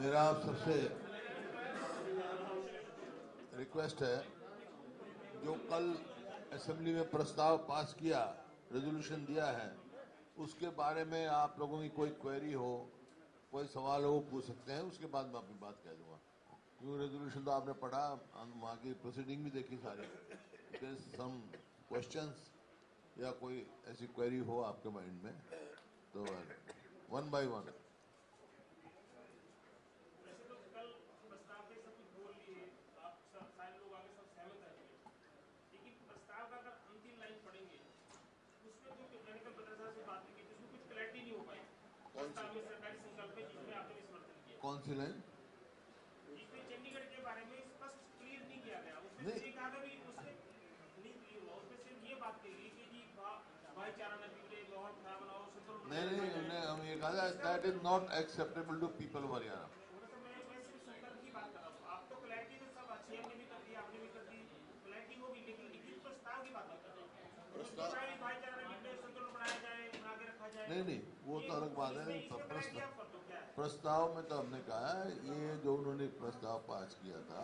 मेरा आप सबसे रिक्वेस्ट है, जो कल असेंबली में प्रस्ताव पास किया, रेजोल्यूशन दिया है, उसके बारे में आप लोगों की कोई क्वेरी हो, कोई सवाल हो, वो पूछ सकते हैं। उसके बाद मैं अपनी बात कह दूंगा। क्योंकि रेजोल्यूशन तो आपने पढ़ा, वहाँ की प्रोसीडिंग भी देखी सारी। सम क्वेश्चंस या कोई ऐसी क्वेरी हो आपके माइंड में तो वन बाय वन। कौन सी लाइन? चंडीगढ़ के बारे में स्पष्ट क्लियर नहीं किया गया। उसमें नहीं, ये कहा था कि उससे नहीं क्लियर हुआ। उसमें सिर्फ ये बात कही गई कि जी भाईचारा न बिगड़े, माहौल खराब ना हो, संतुलन नहीं नहीं, उन्हें हम ये कहा that is not acceptable to people of Haryana. मैं सिर्फ संकल्प की बात कर रहा हूँ। आप तो क्लैरिटी तो सब अच्छी, हमने भी कर दी, आपने भी कर दी, क्लैरिटी होगी, लेकिन लिखित प्रस्ताव की बात कर रहा हूँ। भाईचारा न बिगड़े, संतुलन बनाया जाए, बना के रखा जाए। नहीं नहीं, वो तो अलग बात है। प्रस्ताव में तो हमने कहा है, ये जो उन्होंने प्रस्ताव पास किया था,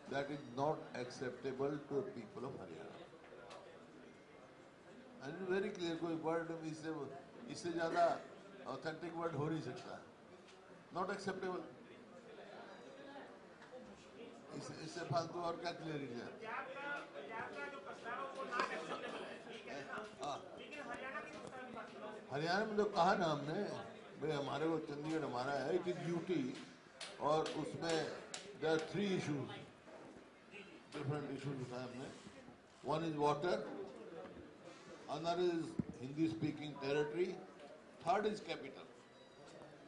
that is not acceptable to people of Haryana. And very clear, कोई वर्ड इससे ज्यादा ऑथेंटिक वर्ड हो नहीं सकता। नॉट एक्सेप्टेबल, इससे फालतू और क्या क्लियरिटी है? हरियाणा में तो कहा ना हमने, भाई हमारे को चंडीगढ़ हमारा है, इट इज यूटी, और उसमें there are 3 issues, different issues उठाए हमने। One is water, another is Hindi speaking territory, third is capital.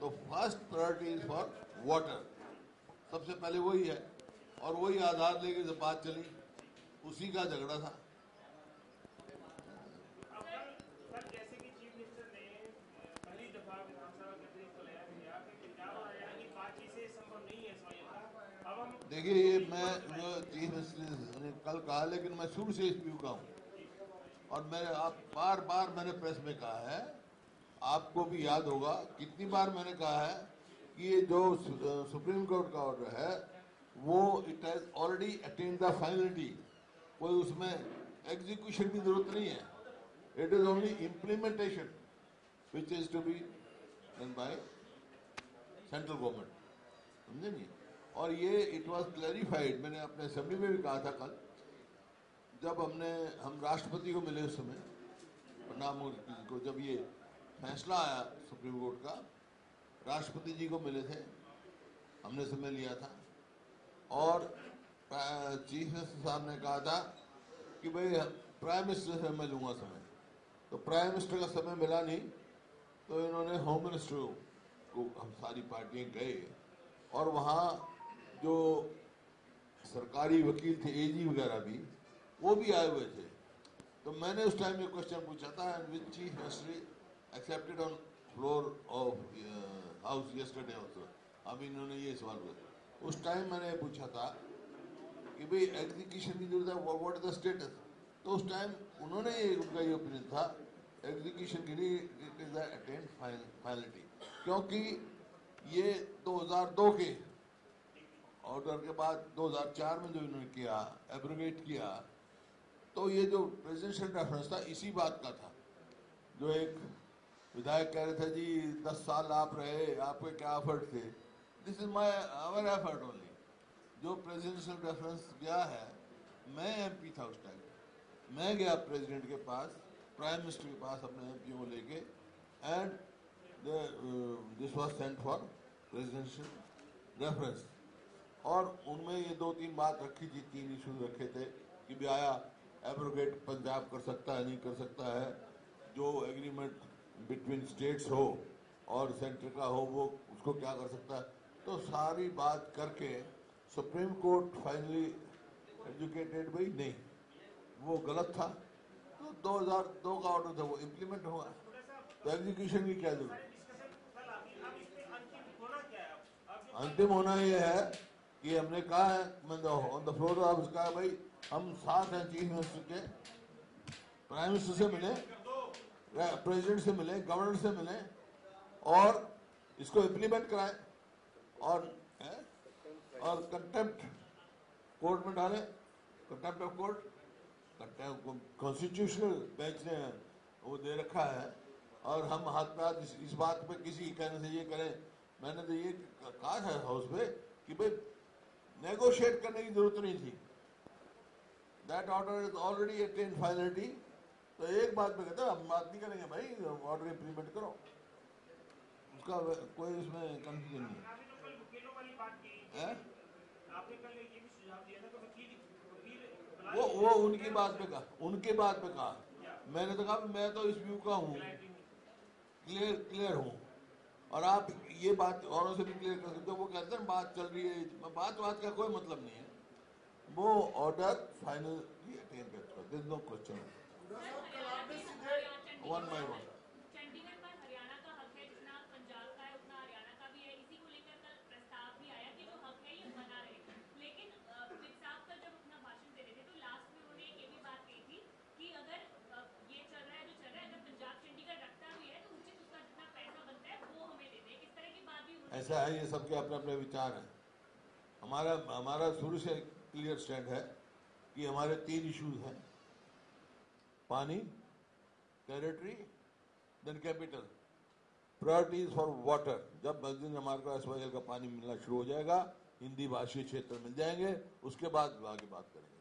तो first priority is for water, सबसे पहले वही है, और वही आधार लेके जब बात चली, उसी का झगड़ा था। जैसे कि चीफ मिनिस्टर ने पहली दफा विधानसभा के अध्यक्ष को बयान दिया कि पंजाब और हरियाणा की बातचीत से संभव नहीं है स्वायत्तता। अब हम देखिए, ये मैं जो चीफ मिनिस्टर ने कल कहा, लेकिन मैं शुरू से इस व्यू का हूँ, और मैंने आप बार बार मैंने प्रेस में कहा है, आपको भी याद होगा कितनी बार मैंने कहा है कि ये जो सुप्रीम कोर्ट का ऑर्डर है, वो it has already attend the finality. कोई उसमें एग्जीक्यूशन की जरूरत नहीं है, it is only implementation which is to be done by central government, समझे नहीं? और ये इट वाज क्लैरिफाइड, मैंने अपने असेंबली में भी कहा था कल, जब हम राष्ट्रपति को मिले उस समय, प्रणब मुखर्जी को, जब ये फैसला आया सुप्रीम कोर्ट का, राष्ट्रपति जी को मिले थे, हमने समय लिया था, और चीफ मिनिस्टर साहब ने कहा था कि भाई प्राइम मिनिस्टर से मैं लूंगा समय। तो प्राइम मिनिस्टर का समय मिला नहीं, तो इन्होंने होम मिनिस्टर को, हम सारी पार्टियां गए, और वहाँ जो सरकारी वकील थे, एजी वगैरह भी, वो भी आए हुए थे। तो मैंने उस टाइम ये क्वेश्चन पूछा था, and which chief minister accepted on floor of house yesterday also. अब इन्होंने ये सवाल किया, उस टाइम मैंने पूछा था कि भाई एग्जीक्यूशन की जरूरत है, व्हाट इज द स्टेटस? तो उस टाइम उन्होंने उनका ये ओपिनियन था, एग्जीक्यूशन के लिए इट इज अटेंड फाइनलिटी, क्योंकि ये 2002 के ऑर्डर के बाद 2004 में जो इन्होंने किया, एब्रोगेट किया, तो ये जो प्रेसिडेंशियल रेफरेंस था इसी बात का था। जो एक विधायक कह रहे थे जी 10 साल आप रहे, आपके क्या एफर्ट थे, this is my our effort only. जो प्रेसिडेंशियल रेफरेंस गया है, मैं एमपी था उस टाइम, मैं गया प्रेसिडेंट के पास, प्राइम मिनिस्टर के पास अपने एमपी को लेके, and this was sent for presidential reference. और उनमें ये 2-3 बात रखी थी, 3 इशू रखे थे कि भी आया एब्रोगेट पंजाब कर सकता है, नहीं कर सकता है, जो एग्रीमेंट बिटवीन स्टेट्स हो और सेंटर का हो, वो उसको क्या कर सकता है। तो सारी बात करके सुप्रीम कोर्ट फाइनली एजुकेटेड, भाई नहीं, वो गलत था। तो 2002 का ऑर्डर था, वो इम्प्लीमेंट हुआ, तो एग्जीक्यूशन की क्या जरूरत? अंतिम होना ये है कि हमने कहा है, ऑन द फ्लोर ऑफ कहा, भाई हम साथ हैं चीफ मिनिस्टर के, प्राइम मिनिस्टर से मिले, प्रेसिडेंट से मिले, गवर्नर से मिले, और इसको इम्प्लीमेंट कराएं। और है? और कंटेम्प्ट कोर्ट में डाले, contempt of court, constitutional bench ने वो दे रखा है, और हम हाथ पे हाथ इस बात पे किसी कहने से ये करें। मैंने तो ये कहा था हाउस पे कि भाई नेगोशिएट करने की जरूरत नहीं थी, that order is already attain finality. तो एक बात पे कहता हम बात नहीं करेंगे भाई, ऑर्डर इम्प्लीमेंट करो, उसका कोई इसमें कंफ्यूजन नहीं है। आपने तो कल वकीलों वाली बात की, आपने कल ये भी सुझाव दिया था कि वकील वो उनकी बात पे कहा, उनके बात पे कहा। मैंने तो कहा मैं तो इस व्यू का हूँ, क्लियर हूँ, और आप ये बात औरों से भी क्लियर कर सकते हो। वो कहते हैं बात चल रही है, बात का कोई मतलब नहीं है, वो ऑर्डर फाइनली अटेन कर चुका, there is no question. One by one. Chandigarh पर हरियाणा का हक है, जितना पंजाब का है उतना हरियाणा का भी है। इसी को लेकर कल प्रस्ताव भी आया कि जो हक है ये बना रहे। लेकिन विद साहब कल जब अपना भाषण दे रहे थे तो लास्ट में उन्होंने ये भी बात कही थी कि अगर ये चल रहा है जो चल रहा है, अगर पंजाब चंडीगढ़ रखता भी है तो उचित उसका जितना पैसा बनता है वो हमें दे दे। इस तरह की बात भी ऐसा है, ये सबके अपने अपने विचार हैं। हमारा शुरू से क्लियर स्टैंड है कि हमारे 3 इश्यूज हैं, पानी, territory, then capital. Priorities for water, जब दिन हमारे को SYL का पानी मिलना शुरू हो जाएगा, हिंदी भाषी क्षेत्र मिल जाएंगे, उसके बाद आगे बात करेंगे।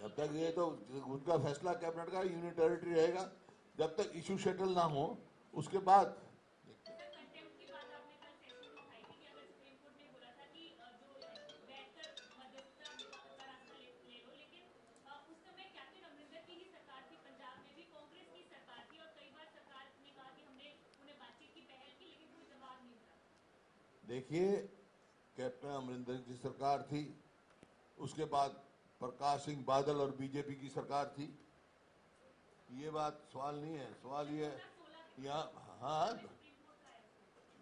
जब तक ये तो उनका फैसला कैबिनेट का, यूनियन टेरिटरी रहेगा, जब तक इशू सेटल ना हो उसके बाद। देखिए, कैप्टन अमरिंदर की सरकार थी, उसके बाद प्रकाश सिंह बादल और बीजेपी की सरकार थी। ये बात सवाल नहीं है, सवाल ये है यहाँ, हाँ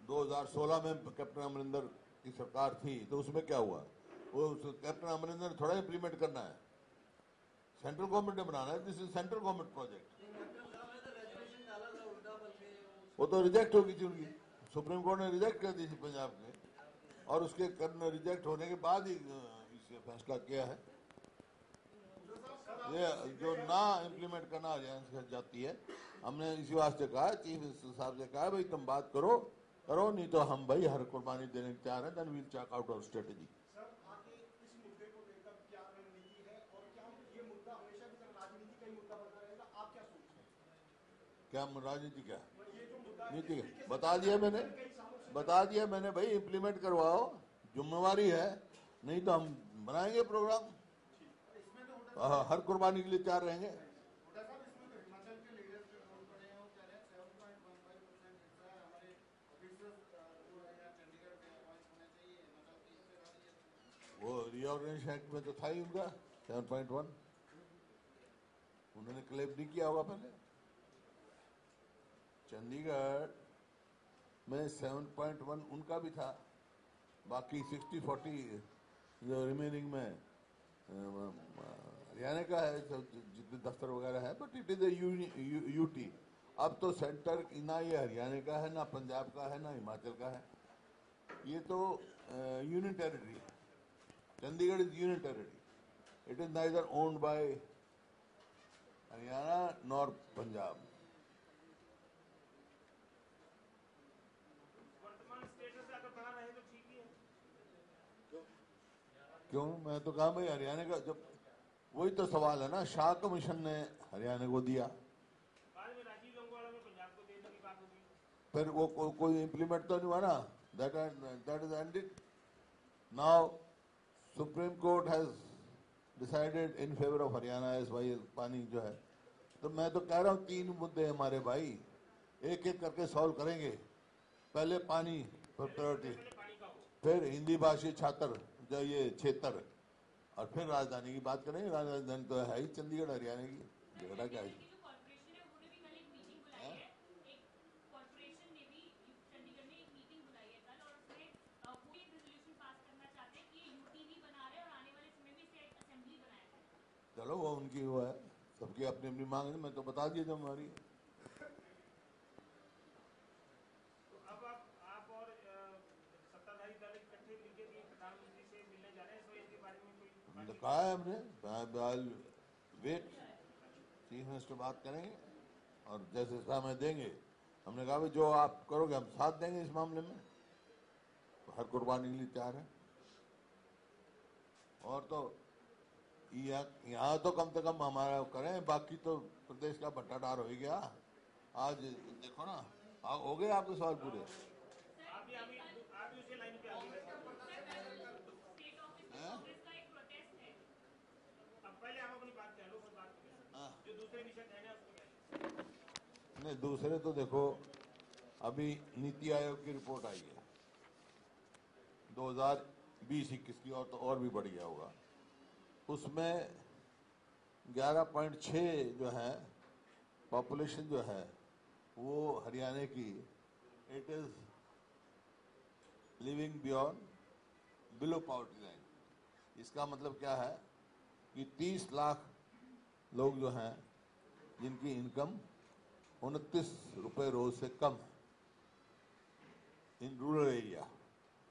2016 में कैप्टन अमरिंदर की सरकार थी, तो उसमें क्या हुआ? वो कैप्टन अमरिंदर ने थोड़ा इम्प्लीमेंट करना है, सेंट्रल गवर्नमेंट ने बनाना है, this is central government project. वो तो रिजेक्ट होगी थी उनकी, सुप्रीम कोर्ट ने रिजेक्ट कर दी थी पंजाब ने, और उसके रिजेक्ट होने के बाद ही इसे फैसला किया है। ये जो ना इम्प्लीमेंट करना जाती है, हमने इसी वास्ते कहा, चीफ मिनिस्टर साहब से कहा भाई तुम बात करो, नहीं तो हम भाई हर कुर्बानी देने को तैयार हैं, then we'll check out our strategy. क्या राजनीति, क्या नीति है? बता दिया मैंने भाई, इम्प्लीमेंट करवाओ, जिम्मेवारी है, नहीं तो हम बनाएंगे प्रोग्राम, हर कुर्बानी के लिए तैयार रहेंगे। वो रीऑर्गेनाइजेशन एक्ट में तो था ही उनका 7.1, उन्होंने क्लेम नहीं किया होगा पहले। चंडीगढ़ में 7.1 उनका भी था, बाकी 60-40 जो रिमेनिंग में हरियाणा का है, जितने दफ्तर वगैरह है, but it is a UT. अब तो सेंटर ना ये हरियाणा का है, ना पंजाब का है, ना हिमाचल का है, ये तो यूनियन टेरिटरी है। Chandigarh is union territory, it is neither owned by Haryana nor Punjab. वर्तमान स्टेटस अगर बना रहे तो ठीक ही है। क्यों? मैं तो कहा भाई हरियाणा का, जब वही तो सवाल है ना, शाह कमीशन ने हरियाणा को दिया, बाद में राजीव गंगवाला में पंजाब को देने की बात होगी, फिर वो कोई इम्प्लीमेंट तो नहीं हुआ ना, that is ended. Now supreme court has decided in favour of Haryana SYL पानी जो है। तो मैं तो कह रहा हूँ 3 मुद्दे हमारे भाई, एक एक करके सॉल्व करेंगे। पहले पानी पर प्रायोरिटी, फिर हिंदी भाषी छात्र जो ये क्षेत्र, और फिर राजधानी की बात करेंगे। राजधानी तो है ही चंडीगढ़ हरियाणा की, झगड़ा क्या है? चलो वो उनकी वो है, सबकी अपनी अपनी मांग है, मैं तो बता दिया जब हमारी। तो अब आप और तो कहा है हमने, वेट, चीफ मिनिस्टर बात करेंगे और जैसे समय देंगे, हमने कहा भाई जो आप करोगे हम साथ देंगे इस मामले में, तो हर कुर्बानी के लिए तैयार है। और तो यहाँ तो कम से कम हमारा करें, बाकी तो प्रदेश का बट्टाडार हो ही गया। आज देखो ना, हो गए आपके सवाल पूरे। आप भी उसी लाइन पे आ गए। स्टेट ऑफिस में कांग्रेस का एक प्रोटेस्ट है। अब पहले आप अपनी बात कह लो, फिर बात करें। जो दूसरे विषय कहने हैं उसको कहें। नहीं, दूसरे तो देखो, अभी नीति आयोग की रिपोर्ट आई है 2020-21 की, और तो और भी बढ़ गया होगा। उसमें 11.6 जो है पॉपुलेशन जो है वो हरियाणा की, it is living beyond below poverty line. इसका मतलब क्या है कि 30 लाख लोग जो हैं जिनकी इनकम 29 रुपये रोज से कम है इन रूरल एरिया,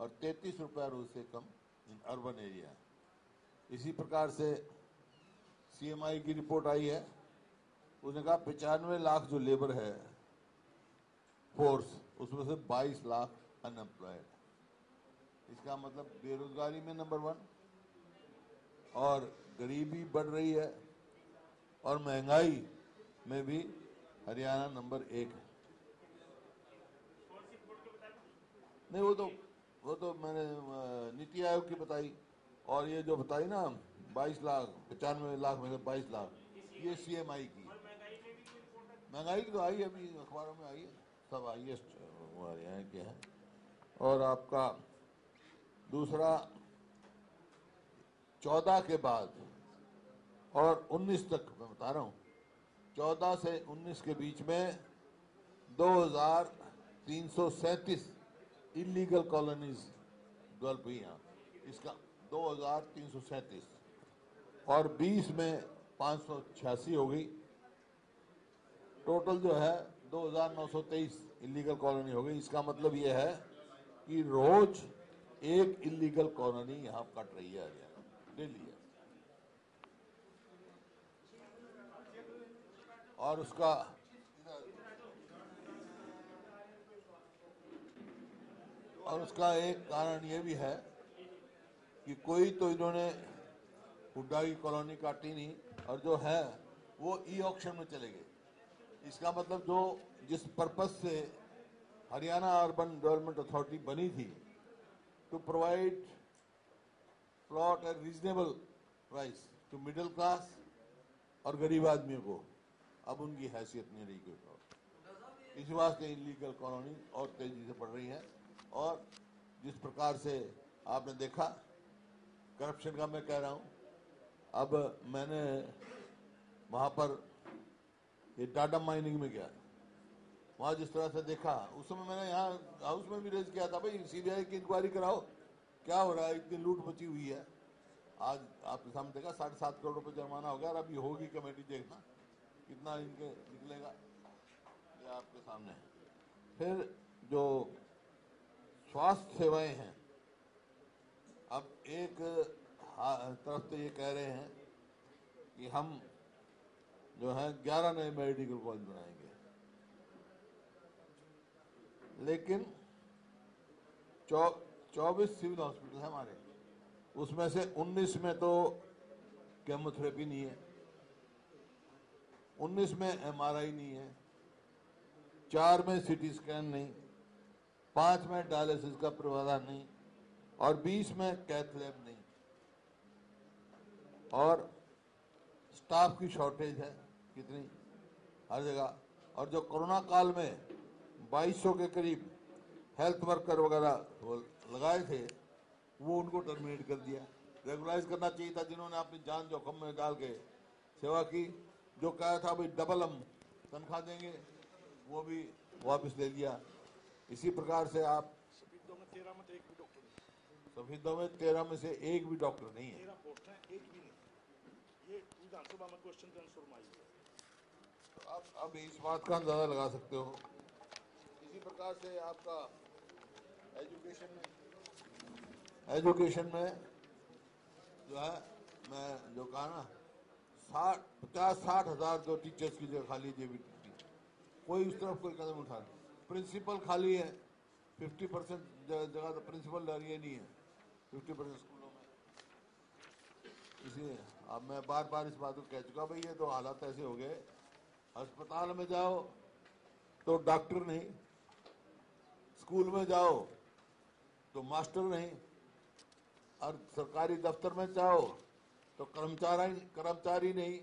और 33 रुपये रोज से कम इन अर्बन एरिया। इसी प्रकार से सीएमआई की रिपोर्ट आई है, उसने कहा 95 लाख जो लेबर है फोर्स, उसमें से 22 लाख अनएम्प्लॉयड। इसका मतलब बेरोजगारी में नंबर 1, और गरीबी बढ़ रही है, और महंगाई में भी हरियाणा नंबर 1 है। नहीं, वो तो मैंने नीति आयोग की बताई, और ये जो बताई ना 22 लाख, 95 लाख में से 22 लाख, ये सीएमआई की। महंगाई की तो आई है, अभी अखबारों में आई है, सब हाईएस्ट हरियाणा के हैं। और आपका दूसरा 14 के बाद और 19 तक मैं बता रहा हूँ, 14 से 19 के बीच में 2337 इलीगल कॉलोनीज डेवलप हुई यहाँ। इसका 2337, और 20 में 586 हो गई। टोटल जो है 2923 इलीगल कॉलोनी हो गई। इसका मतलब ये है कि रोज एक इलीगल कॉलोनी यहाँ कट रही है हरियाणा, डेली है। और उसका एक कारण ये भी है कि कोई तो इन्होंने हुड्डा की कॉलोनी काटी नहीं, और जो है वो ई ऑक्शन में चले गए। इसका मतलब जो जिस पर्पस से हरियाणा अर्बन डेवलपमेंट अथॉरिटी बनी थी, to provide plot at reasonable price to middle class और गरीब आदमियों को, अब उनकी हैसियत नहीं रही कोई। इसी वास्ते इलीगल कॉलोनी और तेजी से बढ़ रही है। और जिस प्रकार से आपने देखा करप्शन का, मैं कह रहा हूं, अब मैंने वहां पर ये टाटा माइनिंग में गया, वहां जिस तरह से देखा, उस समय मैंने यहाँ हाउस में भी रेज किया था, भाई सीबीआई की इंक्वायरी कराओ, क्या हो रहा है, इतनी लूट मची हुई है। आज आपके सामने देखा 7.5 करोड़ रुपए जुर्माना हो गया, और अभी होगी कमेटी, देखना कितना इनके निकलेगा, ये आपके सामने है। फिर जो स्वास्थ्य सेवाएं हैं, अब एक तरफ तो ये कह रहे हैं कि हम जो है 11 नए मेडिकल कॉलेज बनाएंगे, लेकिन 24 सिविल हॉस्पिटल है हमारे, उसमें से 19 में तो केमोथेरेपी नहीं है, 19 में एमआरआई नहीं है, 4 में सीटी स्कैन नहीं, 5 में डायलिसिस का प्रावधान नहीं, और 20 में कैथ लैब नहीं। और स्टाफ की शॉर्टेज है कितनी, हर जगह। और जो कोरोना काल में 2200 के करीब हेल्थ वर्कर वगैरह लगाए थे, वो उनको टर्मिनेट कर दिया। रेगुलाइज करना चाहिए था, जिन्होंने अपनी जान जोखिम में डाल के सेवा की। जो कहा था भाई डबल हम तनख्वाह देंगे, वो भी वापस ले लिया। इसी प्रकार से आप सफीदों में 13 में तो एक भी डॉक्टर नहीं, सफीदों में 13 में से एक भी डॉक्टर नहीं है। 13 पोस्ट हैं, एक भी नहीं। ये विधानसभा में क्वेश्चन का आंसर में आई है। तो आप अब इस बात का अंदाजा लगा सकते हो। इसी प्रकार से आपका एजुकेशन में जो है मैं जो कहा ना 50-60 हजार जो टीचर्स की जगह खाली जेबीटी, कोई उस तरफ कोई कदम उठा नहीं। प्रिंसिपल खाली है, 50% जगह तो प्रिंसिपल ये नहीं है 50% स्कूलों में। इसलिए अब मैं बार बार इस बात को कह चुका, भाई ये तो हालात ऐसे हो गए, अस्पताल में जाओ तो डॉक्टर नहीं, स्कूल में जाओ तो मास्टर नहीं, और सरकारी दफ्तर में जाओ तो कर्मचारी नहीं,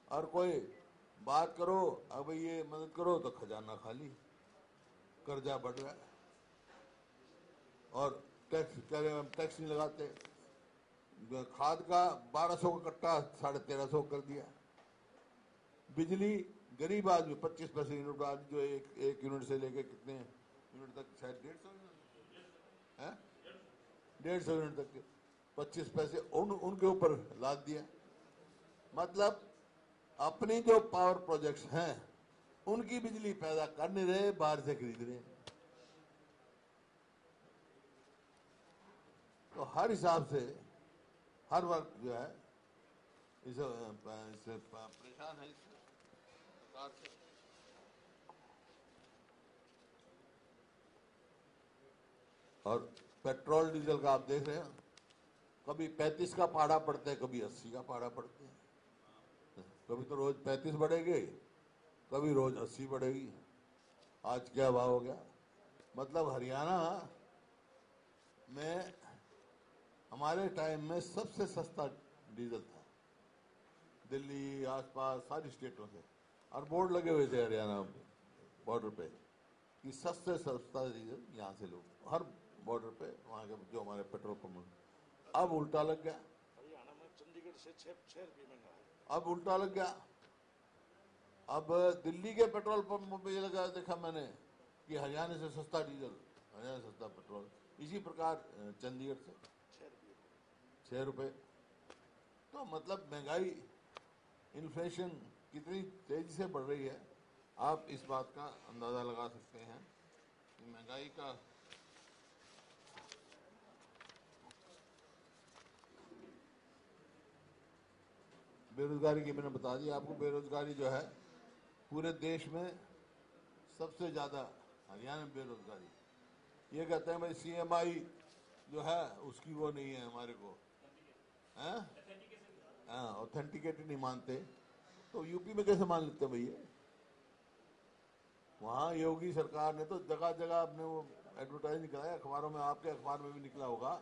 और कोई बात करो अब ये मदद करो तो खजाना खाली, कर्जा बढ़ रहा है, और टैक्स नहीं लगाते। खाद का 1200 का कट्टा 1350 कर दिया। बिजली गरीब आदमी 25 पैसे यूनिट, आज जो एक यूनिट से लेके कितने यूनिट तक, शायद 150 यूनिट है, 150 यूनिट तक के 25 पैसे उनके ऊपर लाद दिया। मतलब अपनी जो पावर प्रोजेक्ट्स हैं उनकी बिजली पैदा कर नहीं रहे, बाहर से खरीद रहे हैं। तो हर हिसाब से हर वर्ग जो है इससे परेशान है इस सरकार से। और पेट्रोल डीजल का आप देख रहे हैं, कभी 35 का पाड़ा पड़ता है, कभी 80 का पाड़ा पड़ता है। कभी तो रोज 35 बढ़ेगी, कभी रोज 80 बढ़ेगी। आज क्या भाव हो गया? मतलब हरियाणा में हमारे टाइम में सबसे सस्ता डीजल था, दिल्ली आसपास सारी स्टेटों से, और बोर्ड लगे हुए थे हरियाणा बॉर्डर पे कि सबसे सस्ता डीजल यहाँ से लो, हर बॉर्डर पे वहाँ के जो हमारे पेट्रोल पंप। अब उल्टा लग गया, हरियाणा में चंडीगढ़ से 6 रुपये महंगा है। अब उल्टा लग गया। अब दिल्ली के पेट्रोल पंप पे ये लगा, देखा मैंने कि हरियाणा से सस्ता डीजल, हरियाणा से सस्ता पेट्रोल। इसी प्रकार चंडीगढ़ से 6 रुपये। तो मतलब महंगाई, इन्फ्लेशन कितनी तेजी से बढ़ रही है, आप इस बात का अंदाजा लगा सकते हैं कि महंगाई का बेरोजगारी की मैंने बता दी आपको। बेरोजगारी जो है पूरे देश में सबसे ज्यादा हरियाणा में बेरोजगारी। ये कहते हैं भाई CMI जो है उसकी वो नहीं है हमारे को, ऑथेंटिकेटेड नहीं मानते, तो यूपी में कैसे मान लेते हैं भैया? वहाँ योगी सरकार ने तो जगह जगह अपने वो एडवर्टाइज निकला, अखबारों में, आपके अखबार में भी निकला होगा।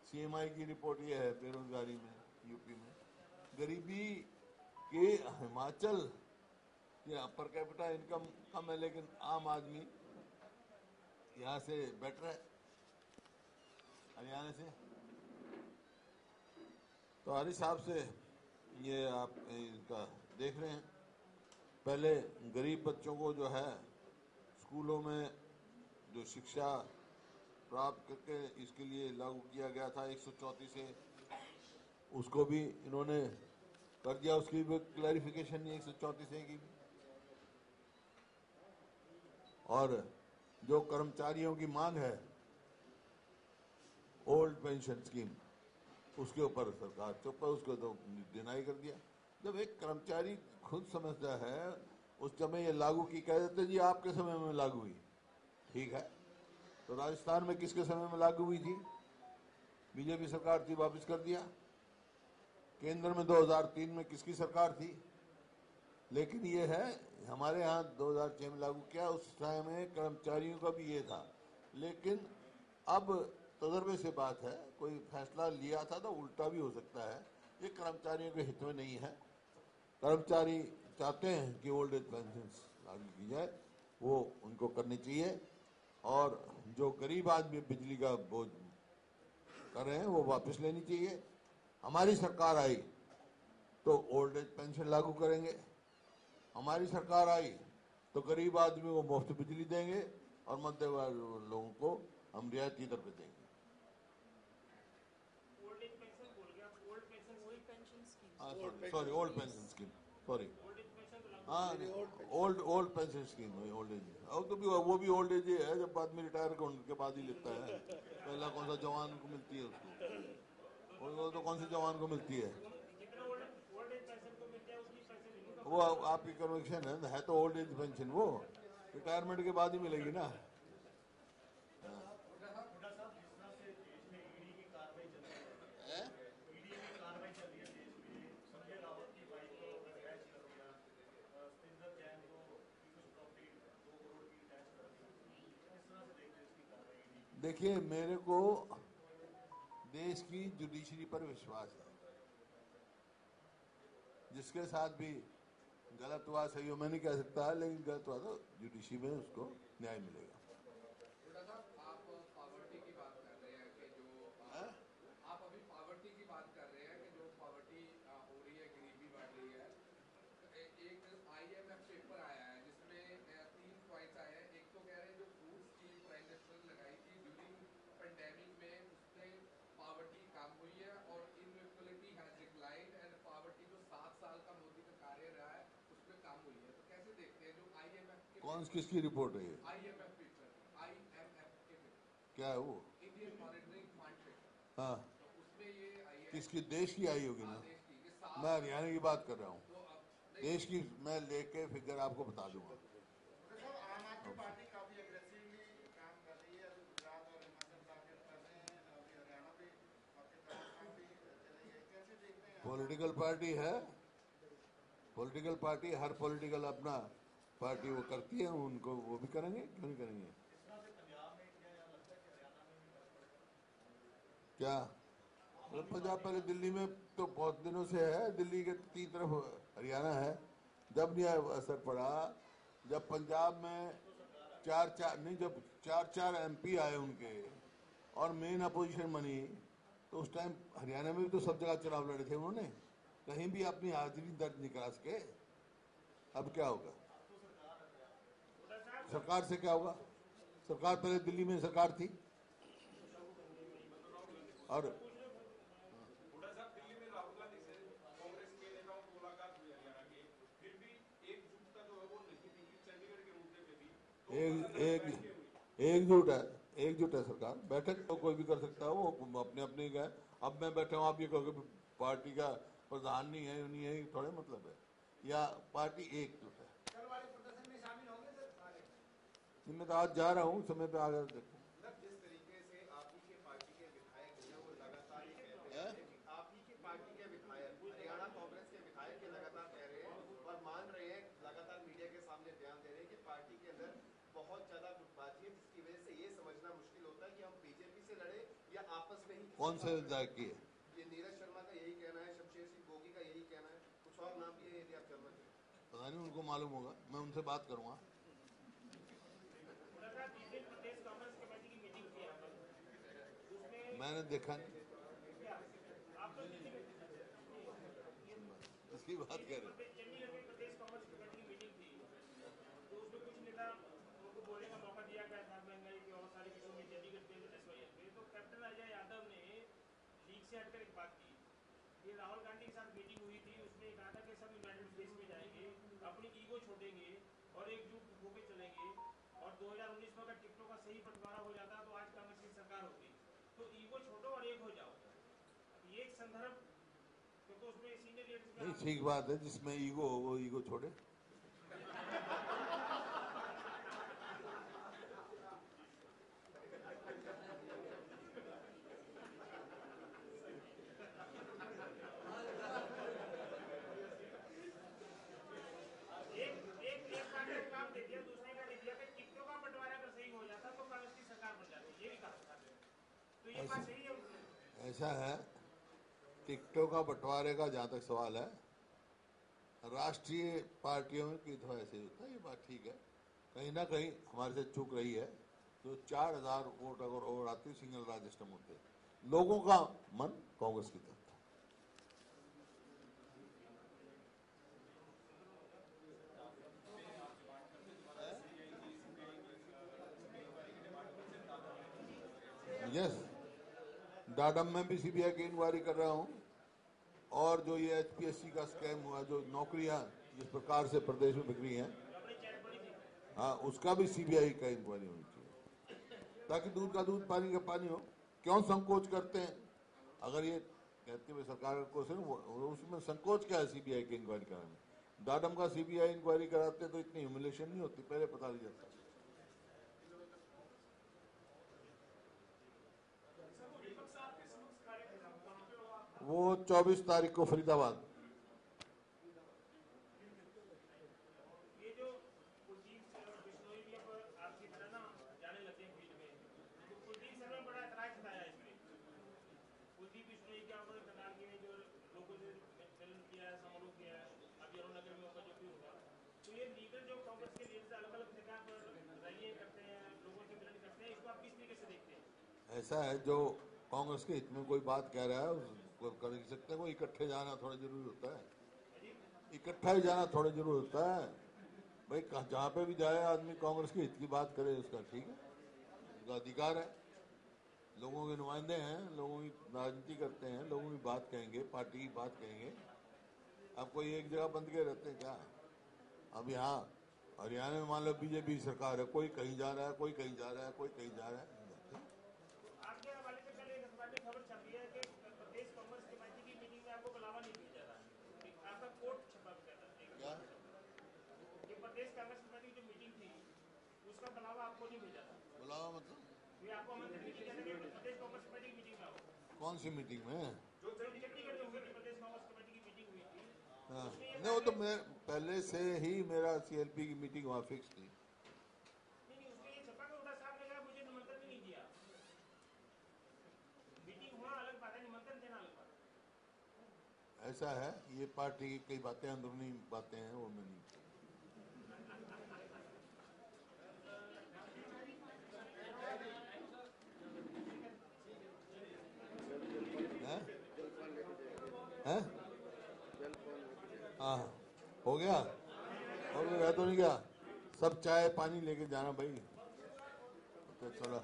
CMI की रिपोर्ट ये है बेरोजगारी में यूपी में। गरीबी के हिमाचल या पर कैपिटा इनकम कम है, लेकिन आम आदमी यहाँ से बेटर है हरियाणा से। तो हर हिसाब से ये आप इनका देख रहे हैं। पहले गरीब बच्चों को जो है स्कूलों में जो शिक्षा प्राप्त करके इसके लिए लागू किया गया था 134 से, उसको भी इन्होंने कर दिया, उसकी भी क्लैरिफिकेशन नहीं 134 की भी। और जो कर्मचारियों की मांग है ओल्ड पेंशन स्कीम, उसके ऊपर सरकार चुप है, उसको तो डिनाई कर दिया। जब एक कर्मचारी खुद समझता है, उस समय ये लागू की, कह देते जी आपके समय में लागू हुई, ठीक है। तो राजस्थान में किसके समय में लागू हुई थी? बीजेपी सरकार थी, वापस कर दिया। केंद्र में 2003 में किसकी सरकार थी? लेकिन ये है हमारे यहाँ 2006 में लागू किया, उस समय में कर्मचारियों का भी ये था। लेकिन अब तजर्बे से बात है, कोई फैसला लिया था तो उल्टा भी हो सकता है। ये कर्मचारियों के हित में नहीं है। कर्मचारी चाहते हैं कि ओल्ड एज पेंशन लागू की जाए, वो उनको करनी चाहिए। और जो गरीब आदमी बिजली का बोझ कर रहे हैं वो वापस लेनी चाहिए। हमारी सरकार आई तो ओल्ड एज पेंशन लागू करेंगे, हमारी सरकार आई तो गरीब आदमी को मुफ्त बिजली देंगे और मध्य वर्ग लोगों को हम रियायती दर पे देंगे। ओल्ड एज पेंशन बोल गया, old pension sorry, old pension scheme, sorry, old age pension तो लागू हाँ, old pension scheme, old age. अब तो भी वो भी ओल्ड एज है, जब आदमी रिटायर करने के बाद ही लेता है। पहला कौन सा जवान को मिलती है उसको। वो तो कौन से जवान को मिलती है? जितना ओल्ड एज पेंशन को मिलता है उतनी पेंशन इन्हीं को। वो आपकी कन्वेक्शन है तो ओल्ड एज पेंशन, वो रिटायरमेंट के बाद ही मिलेगी ना। देखिए, मेरे को देश की जुडिशरी पर विश्वास है। जिसके साथ भी गलत हुआ, सही हो, मैं नहीं कह सकता, लेकिन गलत हुआ तो जुडिशरी में उसको न्याय मिलेगा। आप पॉवर्टी की बात कर रहे हैं कि जो आप अभी पॉवर्टी की बात कर रहे हैं कि जो पॉवर्टी हो रही है, गरीबी बढ़ रही है। एक IMF पेपर आया है जिसमें 3 पॉइंट्स आए हैं। एक तो कह रहे हैं जो फूड स्कीम प्राइम मिनिस्टर ने लगाई थी ड्यूरिंग पेंडेमिक में, उससे पॉवर्टी कम हुई है और inequality has declined and poverty जो 7 साल का मोदी का कार्य रहा है उसमें कम हुई है। तो कैसे देखते हैं जो IMF के कौन किसकी रिपोर्ट है ये? IMF पेपर, IMF के पेपर, क्या है वो? Indian monitoring fund paper. हाँ, तो उसमें ये आई है किसकी? देश की आई होगी ना। देश की कि 7 मैं हरियाणा की बात कर रहा हूँ। तो अब देश की मैं लेके फिगर आपको बता दूंगा। सर, आम आदमी पार्टी काफी एग्रेसिवली काम कर रही है। अभी गुजरात और हिमाचल टारगेट कर रहे हैं, अभी हरियाणा भी आपके राजस्थान भी चले गए। कैसे देखते हैं? पॉलिटिकल पार्टी है, पॉलिटिकल पार्टी, हर पॉलिटिकल अपना पार्टी वो करती है, उनको वो भी करेंगे, क्यों नहीं करेंगे? क्या मतलब पंजाब पहले दिल्ली में तो बहुत दिनों से है, दिल्ली के तीन तरफ हरियाणा है। जब नहीं असर पड़ा, जब पंजाब में जब चार MP आए उनके और मेन अपोजिशन बनी, तो उस टाइम हरियाणा में भी तो सब जगह चुनाव लड़े थे उन्होंने, कहीं भी अपनी हाजिरी दर्ज नहीं करा सके। अब क्या होगा? सरकार से क्या होगा? सरकार पहले दिल्ली में सरकार थी और हुड्डा साहब, दिल्ली में राहुल गांधी से कांग्रेस के नेताओं की मुलाकात हुई हरियाणा के, फिर भी एकजुटता जो है वो नहीं दिखी। चंडीगढ़ के मुद्दे पे भी एकजुट है सरकार। बैठक तो कोई भी कर सकता है, वो अपने अपने गए। अब मैं बैठा हूँ, आप ये कहोगे पार्टी का प्रधान नहीं है, नहीं है, थोड़े मतलब है, या पार्टी एकजुट है। कल वाले प्रदर्शन में शामिल होंगे सर सारे? मैं तो आज जा रहा हूँ, समय पे आगे देखो। जिस तरीके से आप ही के पार्टी के विधायक हैं वो लगातार ये कहते हैं कि आप ही के पार्टी के विधायक, हरियाणा कांग्रेस के विधायक ये लगातार कह रहे हैं और मान रहे हैं, लगातार मीडिया के सामने बयान दे रहे हैं कि पार्टी के अंदर बहुत ज्यादा गुटबाजी है, जिसकी वजह से ये समझना मुश्किल होता है कि हम बीजेपी से लड़े या आपस में ही। कौन से विधायक की है? ये नीरज शर्मा का यही कहना है, शमशेर सिंह गोगी का यही कहना है, कुछ और नाम भी है यदि आप जानना चाहें। पता नहीं, उनको मालूम होगा, मैं उनसे बात करूंगा। प्रदेश कांग्रेस कमेटी की मीटिंग थी यहाँ पर, उसमें मैंने देखा नहीं, आप तो इसकी बात कर रहे हैं। चंडीगढ़ में प्रदेश कांग्रेस कमेटी की मीटिंग थी, तो उसमें कुछ नेता उनको बोलने का मौका दिया गया था, महंगाई की और सारी विषयों में चंडीगढ़ के SYL पे। तो कैप्टन अजय यादव ने लीग से हटकर एक बात की, ये राहुल गांधी के साथ मीटिंग हुई थी, उसने कहा था कि सब यूनाइटेड स्टेट्स में जाएंगे, अपनी ईगो छोड़ेंगे और एकजुट होकर चलेंगे, और 2019 में अगर टिकटों का सही बंटवारा हो जाता तो आज कांग्रेस की सरकार होती। तो ईगो छोड़ो और एक हो जाओ। ये एक संदर्भ, क्योंकि उसमें सीनियर लीडर्स नहीं, ठीक बात है, जिसमें ईगो हो वो ईगो छोड़े। एक पार्टी ने काम दे दिया, दूसरे का दे दिया कि टिकटों का बंटवारा अगर सही हो जाता तो कांग्रेस की सरकार बन जाती, ये भी कहा था। तो ये बात सही है। ऐसा है, टिकटों का बंटवारे का जहाँ तक सवाल है, राष्ट्रीय पार्टियों की तो ऐसे ही होता है, ये बात ठीक है। कहीं ना कहीं हमारे से चूक रही है, तो 4000 वोट अगर और आते सिंगल राज्य सिस्टम होते, लोगों का मन कांग्रेस की तरफ था। यस, डाडम में भी CBI की इंक्वायरी कर रहा हूँ, और जो ये HPSC का स्कैम हुआ, जो नौकरियां जिस प्रकार से प्रदेश में बिक रही हैं, हाँ, उसका भी CBI का इंक्वायरी होनी चाहिए, ताकि दूध का दूध पानी का पानी हो। क्यों संकोच करते हैं? अगर ये कहती है सरकार का क्वेश्चन, उसमें संकोच क्या है सीबीआई की इंक्वायरी कराने में? डाडम का सीबीआई इंक्वायरी कराते तो इतनी ह्यूमिलेशन नहीं होती, पहले पता लग जाता। वो 24 तारीख को फरीदाबाद। ये जो कुलदीप बिश्नोई भी अब आपकी तरह ना जाने लगे हैं फील्ड में, तो कुलदीप सर ने बड़ा एतराज जताया इसमें। कुलदीप बिश्नोई क्या उन्होंने कहा कि जो लोगों से मिलन किया है, समारोह किया है, अब यमुनानगर में होगा जो भी होगा, तो ये लीडर जो कांग्रेस के लीडर अलग अलग जगह पर रैलियां करते हैं, लोगों से मिलन करते हैं, इसको आप किस तरीके से देखते हैं? ऐसा है, जो कांग्रेस के हित में कोई बात कह रहा है उसको कर ही सकते हैं। वो इकट्ठे जाना थोड़ा जरूरी होता है, इकट्ठा ही जाना थोड़ा जरूरी होता है भाई। जहाँ पे भी जाए आदमी कांग्रेस के हित की बात करे, उसका ठीक है, उसका अधिकार है। लोगों के नुमाइंदे हैं, लोगों की राजनीति करते हैं, लोगों की बात कहेंगे, पार्टी की बात कहेंगे। अब कोई एक जगह बंद के रहते हैं क्या? अब यहाँ हरियाणा में मान लो बीजेपी सरकार है, कोई कहीं जा रहा है, कोई कहीं जा रहा है, कोई कहीं जा रहा है। आपके हवाले से कल एक अखबार में खबर छपी है कि प्रदेश कांग्रेस कमेटी की मीटिंग में आपको बुलावा नहीं भेजा रहा, आपका कोर्ट छपा हुआ था क्या? कि प्रदेश कांग्रेस कमेटी की जो मीटिंग थी उसका बुलावा आपको नहीं भेजा था। बुलावा मतलब? ये आपको आमंत्रित नहीं किया था कि प्रदेश कांग्रेस कमेटी की मीटिंग में आओ। कौन सी मीटिंग में? जो चंडीगढ़ में हुई थी प्रदेश कांग्रेस कमेटी की मीटिंग हुई थी। हाँ, नहीं वो तो मैं पहले से ही मेरा सीएलपी की मीटिंग वहाँ फिक्स थी। नहीं, उसमें ये छपा कि उड़ा साहब ने कहा मुझे निमंत्रण नहीं दिया। मीटिंग हुआ अलग बात है, निमंत्रण देना अलग बात है। ऐसा है, ये पार्टी की कई बातें अंदरूनी बातें हैं, वो मैं नहीं। हैं? हैं? हाँ, हो गया और रह तो नहीं गया, सब चाय पानी लेके जाना भाई। तो चलो।